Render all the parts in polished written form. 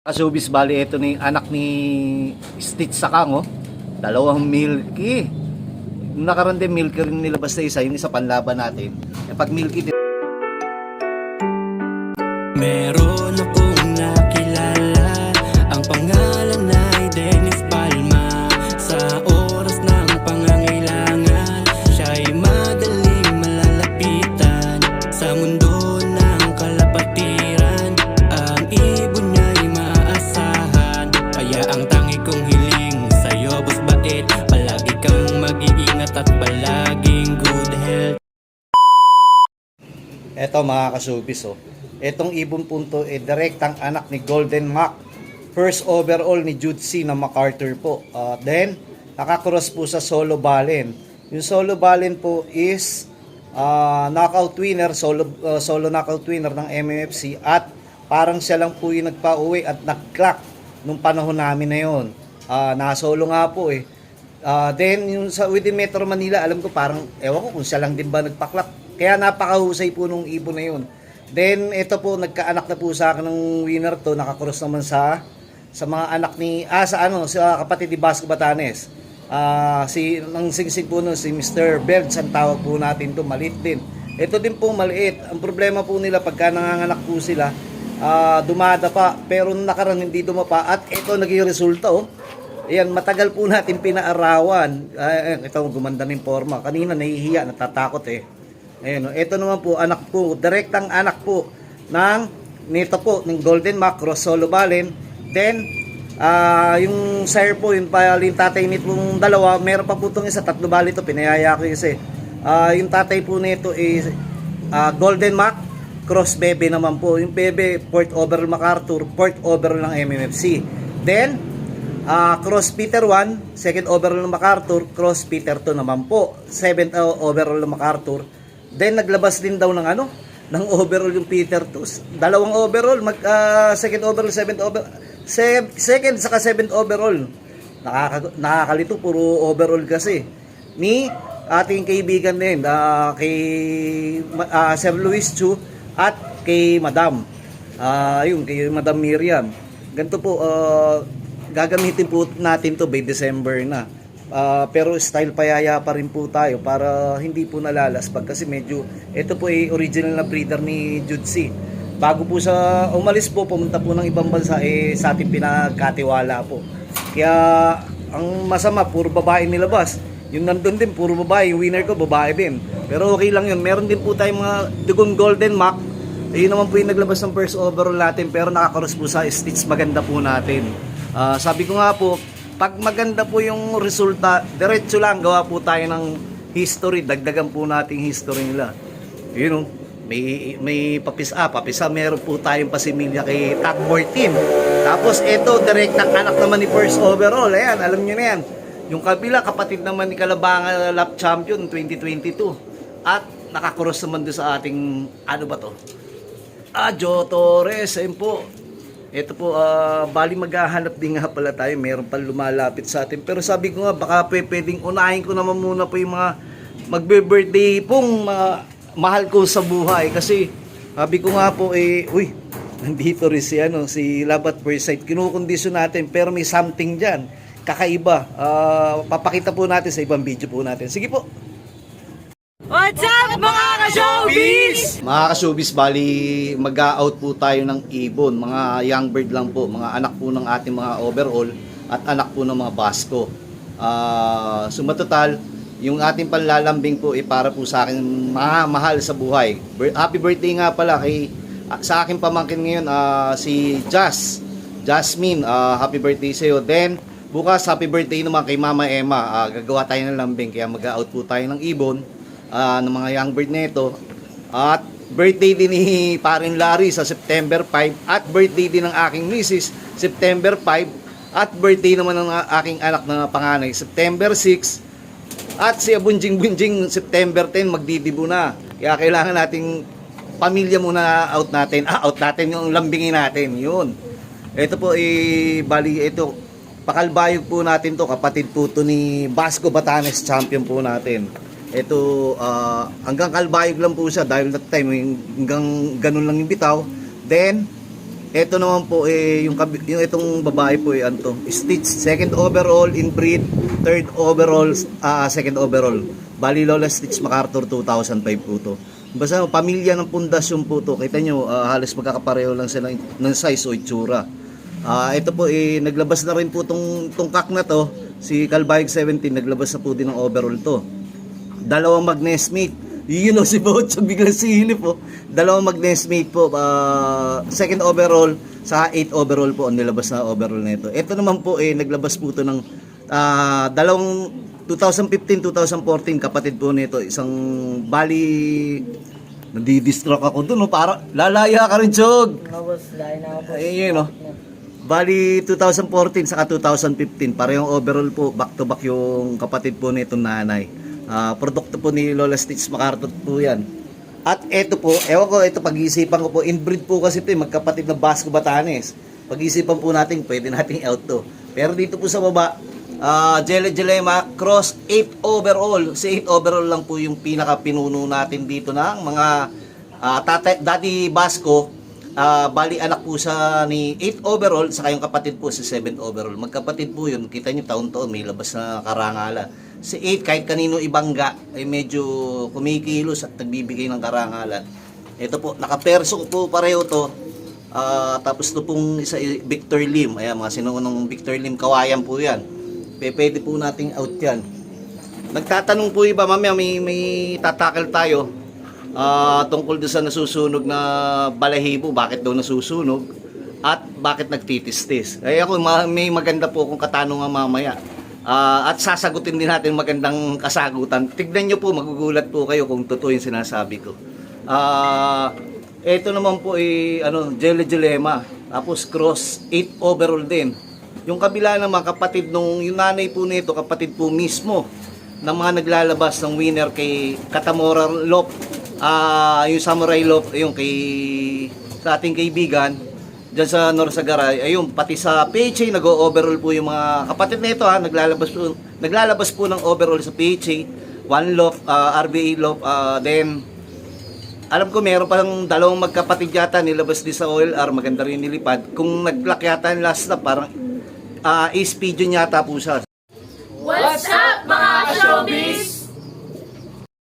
Showbiz bali, ito ni anak ni Stitch Sakang, oh. Dalawang Milky. Nung nakaraan din, Milky rin nilabas na isa, yung isa panlaban natin. Yung pag Milky din. Meron akong nakilala, ang pangalan ay Dennis Palma. Sa oras ng pangangailangan, siya'y madaling malalapitan. Sa mundo ng kalapatiran, ang ibon niya'y maaasahan. Kaya ang tangi kong hiling sa'yo, boss bait, palagi kang mag-iingat at palaging good health. Eto mga ka-showbiz, oh. Etong ibon punto, direktang anak ni Golden Mac. First overall ni Jude C. na MacArthur po. Then, nakakross po sa Solo Balen. Yung Solo Balen po is knockout winner, solo knockout winner ng MMFC. At parang siya lang po yung nagpa-uwi at nag-clock nung panahon namin na yun. Nasolo nga po eh. Then, yung within Metro Manila, alam ko parang, ewan ko kung siya lang din ba nagpa-clock. Kaya napakahusay po nung ibon na yun. Then, ito po, nagkaanak na po sa akin ng winner to. Nakakross naman sa mga anak ni, sa kapatid ni Basco Batanes. Nang singsing po nun, si Mr. Bergs, ang tawag po natin to, maliit din. Ito din po, maliit. Ang problema po nila, pagka nanganganak po sila, dumadapa. Pero nung nakaraan, hindi dumapa. At ito, naging resulta, oh. Ayan, matagal po natin pinaarawan. Ito, gumanda ng forma. Kanina, nahihiya, natatakot eh. Ayan, ito naman po, anak po, direktang anak po nito po, ng Golden Mac, Cross Solo Balen. Then, yung sire po, yung tatay nitong dalawa, meron pa po itong isa, tatlo bali ito, pinayaya ko isa. Yung tatay po nito is Golden Mac, Cross Bebe naman po. Yung Bebe, Port Overall MacArthur, Port Overall ng MMFC. Then, Cross Peter 1, second overall ng MacArthur, Cross Peter 2 naman po, 7th overall ng MacArthur. Then naglabas din daw ng ng overall yung Peter 2. Dalawang overall, second overall, second saka 7th overall. Nakakalito, puro overall kasi. Ni ating kaibigan din, kay Sir Luis Chu at kay Madam. Kay Madam Miriam. Ganito po, gagamitin po natin to by December na. Pero style payaya pa rin po tayo para hindi po nalalasπag kasi medyo ito po ay original na breeder ni Jude C. Bago po sa umalis po, pumunta po ng ibang bansa, sa ating pinagkatiwala po. Kaya ang masama, puro babae nilabas. Yung nandun din, puro babae. Yung winner ko, babae din. Pero okay lang yun. Meron din po tayong mga dugong Golden Mac. Ayun naman po yung naglabas ng first overall natin, pero nakakaross po sa Stitch, maganda po natin. Sabi ko nga po, pag maganda po yung resulta, diretso lang, gawa po tayo ng history, dagdagan po nating history nila. You know, may papisa, meron po tayong pasimilya kay Tagboy Team. Tapos ito, direct na anak naman ni first overall. Ayan, alam nyo na yan. Yung kabila, kapatid naman ni Calabanga Lap Champion 2022. At nakakross naman doon sa ating, Joe Torres, ayun po. Ito po, bali maghahanap din nga pala tayo. Meron pa lumalapit sa atin. Pero sabi ko nga, baka pwedeng unahin ko naman muna po yung mga magbe-birthday pong mahal ko sa buhay. Kasi sabi ko nga po, nandito rin si Love at First Sight. Kinukondisyon natin, pero may something dyan. Kakaiba. Papakita po natin sa ibang video po natin. Sige po. What's up mga ka-showbiz? Mga ka-showbiz, bali mag-out po tayo ng ibon. Mga young bird lang po. Mga anak po ng ating mga overall at anak po ng mga Basco. Sumatotal, yung ating panlalambing po para po sa akin mahal sa buhay. Happy birthday nga pala sa aking pamangkin ngayon, si Jasmine. Happy birthday sa iyo. Then, bukas happy birthday naman kay Mama Emma. Gagawa tayo ng lambing kaya mag-out po tayo ng ibon. Ng mga young bird nito. At birthday din ni Parin Larry sa September 5 at birthday din ng aking misis September 5 at birthday naman ng aking anak na panganay September 6 at si Bunjing September 10 magdidibo na. Kaya kailangan nating pamilya muna out natin yung lambingin natin. Yun. Ito po bali ito pakalbayog po natin to, kapatid po to ni Basco Batanes champion po natin. Ito, hanggang kalbayog lang po siya dahil that time hanggang ganun lang yung bitaw. Then, Ito naman po yung itong babae po ano to, Stitch, second overall in breed, third overall, second overall. Bali Lola Stitch MacArthur 2005 po to. Basta pamilya ng pundasyon po to. Kita nyo, halos magkakapareho lang sila ng size o itsura. Ito po naglabas na rin po tong kak na to, si Calbayog 17, naglabas na po din ng overall to. Dalawang mag-nestmate. Yun o, si Bocho biglang silip po. Dalawang mag-nestmate po. Second overall sa 8 overall po ang nilabas na overall nito. Ito naman po naglabas po to ng dalawang 2015-2014 kapatid po nito. Isang bali nadidistract ako dun, no? Para lalaya ka rin, Chog. Ayun, no? Bali 2014 saka 2015 parehong overall po, back to back yung kapatid po nitong nanay. Produkto po ni Lola Stitch MacArthur po yan. At eto po, ewan ko, ito pag-iisipan ko po, inbreed po kasi ito magkapatid na Basco Batanes. Pag-iisipan po natin, pwede natin out to. Pero dito po sa baba, Jelle Jelema Cross 8 overall. Si 8 overall lang po yung pinaka pinuno natin dito ng mga Daddy Basco. Bali anak po sa ni 8 overall, saka yung kapatid po si 7 overall. Magkapatid po yun, kita nyo taon-taon may labas na karangalan. Si 8 kahit kanino ibangga ay medyo kumikilos at nagbibigay ng karangalan. Ito po, nakaperso po pareho to. Tapos ito pong isa Victor Lim. Ayan, mga sinuunong Victor Lim kawayan po yan. Pwede po nating out yan. Nagtatanong po iba, mamaya may tatakal tayo tungkol doon sa nasusunog na balahibo. Bakit daw nasusunog? At bakit nagtitistis? Ay ako, may maganda po kung katanungan mamaya. At sasagutin din natin magandang kasagutan. Tignan nyo po, magugulat po kayo kung totoo yung sinasabi ko. Ito naman po Jelle Jelema. Tapos cross 8 overall din. Yung kabila naman kapatid nung yung nanay po nito, kapatid po mismo ng mga naglalabas ng winner kay Katamora Lop. Yung Samurai Lop, yung sa ating kaibigan diyan sa Norsagaray, ayun, pati sa PHA nag-overall po yung mga kapatid nito naglalabas po ng overall sa PHA, One Lop, RBA Lop, then alam ko meron pang dalawang magkapatid yata nilabas din sa OLR, maganda rin nilipad. Kung nag-clock yata yung last na parang Ace Pigeon yata po siya. What's up mga ka-showbiz?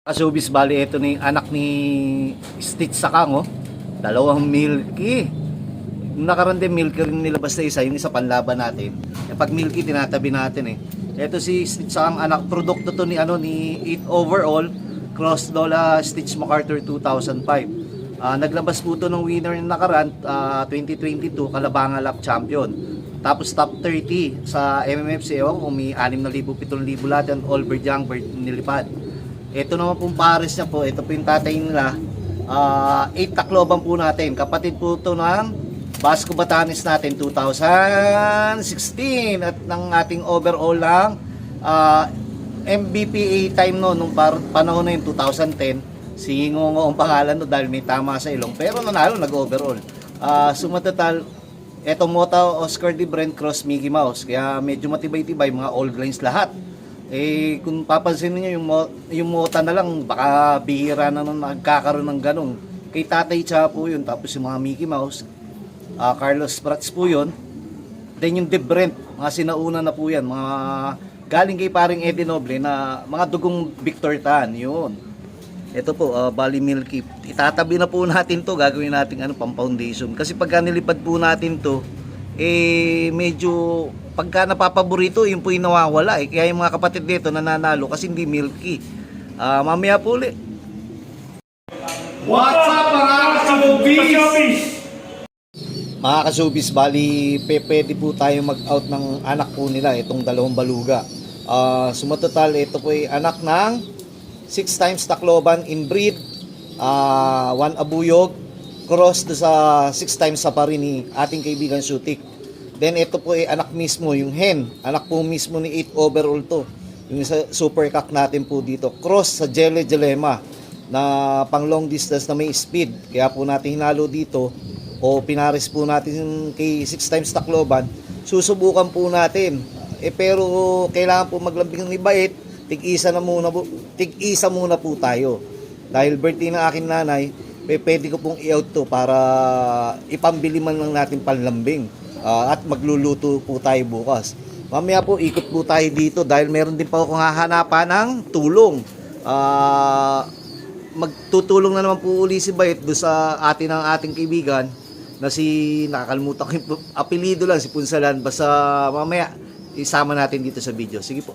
Ka-showbiz, bali ito ni anak ni Stitch Sakang, dalawang Milky. Nakaraan din Milky rin nilabas na isa, yung isa panlaban natin. Pag Milky tinatabi natin Ito si Stitch Sakang anak, produkto to ni 8 overall Cross Lola Stitch MacArthur 2005. Naglabas po to ng winner ng nakaraan 2022 Kalabanga Lap Champion. Tapos top 30 sa MMFC, ewan kung may 6,000, 7,000 lahat yan, all bird young bird nilipad. Ito naman pong pares niya po, ito po yung tatay nila. 8 takloban po natin, kapatid po ito ng Basco Batanes natin 2016 at ng ating overall lang MBPA time nung panahon na yung 2010. Si Ngongo ang pangalan no dahil may tama sa ilong, pero nanalo nag-overall. Sumatotal etong Mota Oscar de Brent Cross Mickey Mouse, kaya medyo matibay-tibay, mga old lines lahat. Kung papansin niyo yung Mota na lang, baka bihira na nung nagkakaroon ng ganong. Kay Tatay Cha po yun, tapos yung mga Mickey Mouse, Carlos Prats po yun. Then yung de Brent, mga sinauna na po yan, mga galing kay paring Eddie Noble na mga dugong Victor Tan, yun. Ito po, Bali Milky. Itatabi na po natin to, gagawin natin pang-foundation. Kasi pagka nilipad po natin to, medyo pagka napapaborito, yun po yung nawawala. Kaya yung mga kapatid dito nananalo kasi hindi Milky. Mamaya po ulit. What's up mga ka-showbiz? Mga ka-showbiz, bali pwede po tayo mag-out ng anak po nila, itong dalawang baluga. Sumatotal, ito po ay anak ng 6 times Tacloban in breed, 1 abuyog, cross do sa 6 times safari ni ating kaibigan Sutik. Then ito po ay anak mismo, yung hen, anak po mismo ni 8 overall to. Yung super cock natin po dito, cross sa Jelle Jelema na pang long distance na may speed. Kaya po natin hinalo dito o pinares po natin kay 6 times Tacloban. Susubukan po natin. Pero kailangan po maglambing ng ibait. Tig-isa muna po tayo. Dahil birthday ng aking nanay, pwede ko pong i-out to para ipambili man lang natin panlambing. At magluluto po tayo bukas. Mamaya po ikot po tayo dito dahil meron din pa akong hahanapan ng tulong. Magtutulong na naman po uli si Bayet doon sa ating kaibigan na si, nakakalimutan ko yung apelido lang, si Punsalan. Basta mamaya isama natin dito sa video. Sige po.